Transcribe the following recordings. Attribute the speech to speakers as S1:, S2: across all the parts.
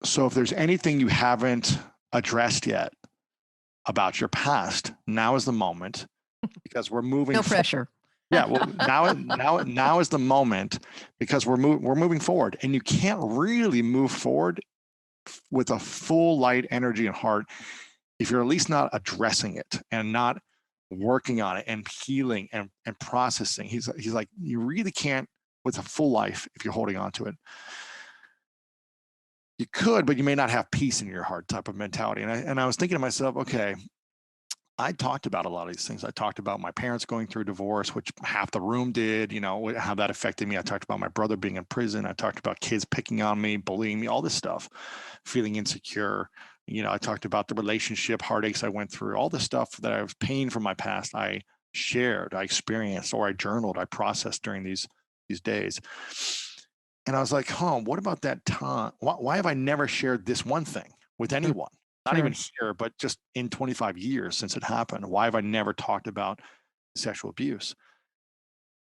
S1: So if there's anything you haven't addressed yet about your past, now is the moment, because we're moving.
S2: No pressure.
S1: Yeah, well, now is the moment, because we're moving forward, and you can't really move forward with a full light energy and heart if you're at least not addressing it and not working on it and healing and processing. He's like, you really can't with a full life if you're holding on to it. You could, but you may not have peace in your heart, type of mentality. And I was thinking to myself, okay, I talked about a lot of these things. I talked about my parents going through divorce, which half the room did, how that affected me. I talked about my brother being in prison. I talked about kids picking on me, bullying me, all this stuff, feeling insecure. I talked about the relationship heartaches I went through, all the stuff that I was pain from my past. I shared, I experienced, or I journaled, I processed during these days. And I was like, what about that time? Why have I never shared this one thing with anyone? Not even here, but just in 25 years since it happened. Why have I never talked about sexual abuse?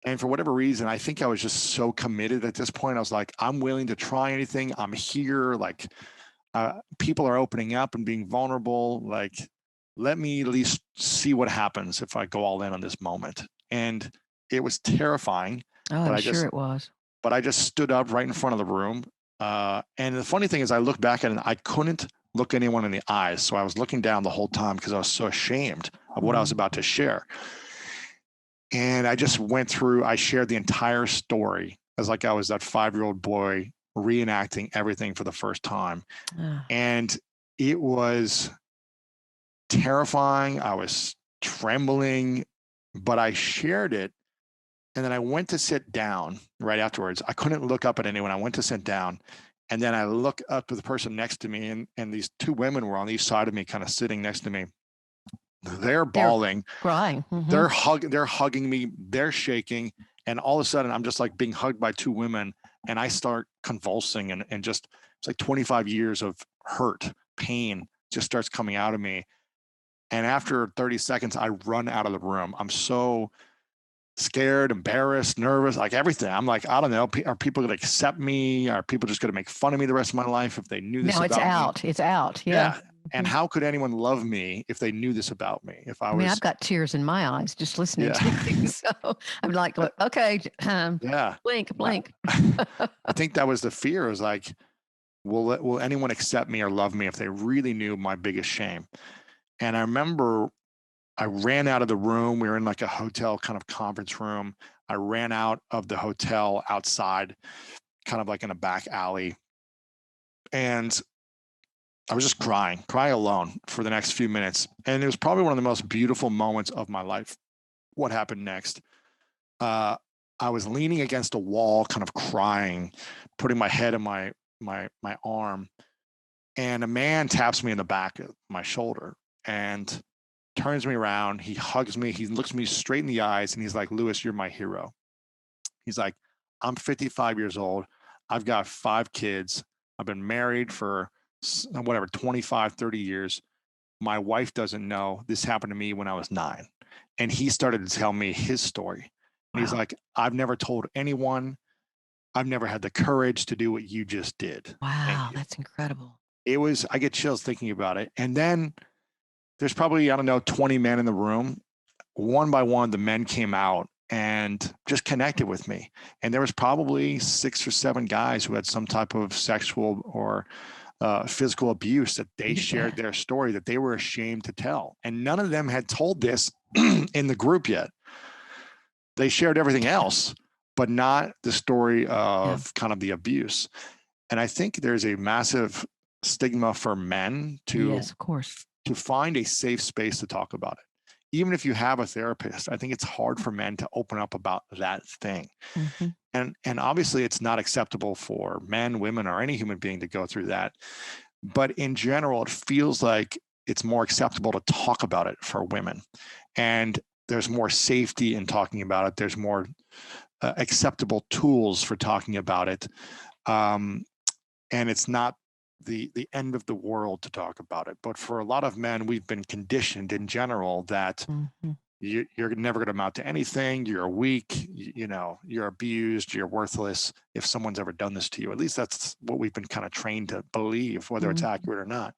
S1: And for whatever reason, I think I was just so committed at this point. I was like, I'm willing to try anything. I'm here. Like, people are opening up and being vulnerable. Like, let me at least see what happens if I go all in on this moment. And it was terrifying.
S2: Oh, I'm sure it was.
S1: But I just stood up right in front of the room. And the funny thing is, I looked back at it and I couldn't look anyone in the eyes. So I was looking down the whole time because I was so ashamed of what I was about to share. And I just went through, I shared the entire story as like I was that 5-year-old boy reenacting everything for the first time. And it was terrifying. I was trembling, but I shared it. And then I went to sit down right afterwards. I couldn't look up at anyone. I went to sit down. And then I look up to the person next to me, and these two women were on each side of me, kind of sitting next to me. They're bawling,
S2: crying.
S1: They're hugging me, they're shaking. And all of a sudden I'm just like being hugged by two women, and I start convulsing, and just, it's like 25 years of hurt, pain just starts coming out of me. And after 30 seconds, I run out of the room. I'm so scared, embarrassed, nervous, like everything. I'm like, I don't know. Are people going to accept me? Are people just going to make fun of me the rest of my life if they knew this about me?
S2: It's out. Yeah.
S1: And how could anyone love me if they knew this about me? If I was,
S2: I've got tears in my eyes just listening to you. So I'm like, okay, blink.
S1: I think that was the fear. Is like, will anyone accept me or love me if they really knew my biggest shame? And I remember I ran out of the room. We were in like a hotel kind of conference room. I ran out of the hotel outside, kind of like in a back alley. And I was just crying alone for the next few minutes. And it was probably one of the most beautiful moments of my life. What happened next? I was leaning against a wall, kind of crying, putting my head in my arm. And a man taps me in the back of my shoulder and turns me around. He hugs me. He looks me straight in the eyes, and he's like, Lewis, you're my hero. He's like, I'm 55 years old. I've got 5 kids. I've been married for 25, 30 years. My wife doesn't know. This happened to me when I was 9. And he started to tell me his story. And he's like, I've never told anyone. I've never had the courage to do what you just did.
S2: Wow, that's incredible.
S1: I get chills thinking about it. And then there's probably, 20 men in the room. One by one, the men came out and just connected with me. And there was probably 6 or 7 guys who had some type of sexual or physical abuse that they shared their story that they were ashamed to tell. And none of them had told this in the group yet. They shared everything else, but not the story of kind of the abuse. And I think there's a massive stigma for men to find a safe space to talk about it. Even if you have a therapist, I think it's hard for men to open up about that thing. And obviously it's not acceptable for men, women, or any human being to go through that. But in general, it feels like it's more acceptable to talk about it for women. And there's more safety in talking about it. There's more acceptable tools for talking about it. And it's not the end of the world to talk about it. But for a lot of men, we've been conditioned in general that you're never going to amount to anything. You're weak. You're abused. You're worthless. If someone's ever done this to you, at least that's what we've been kind of trained to believe, whether it's accurate or not.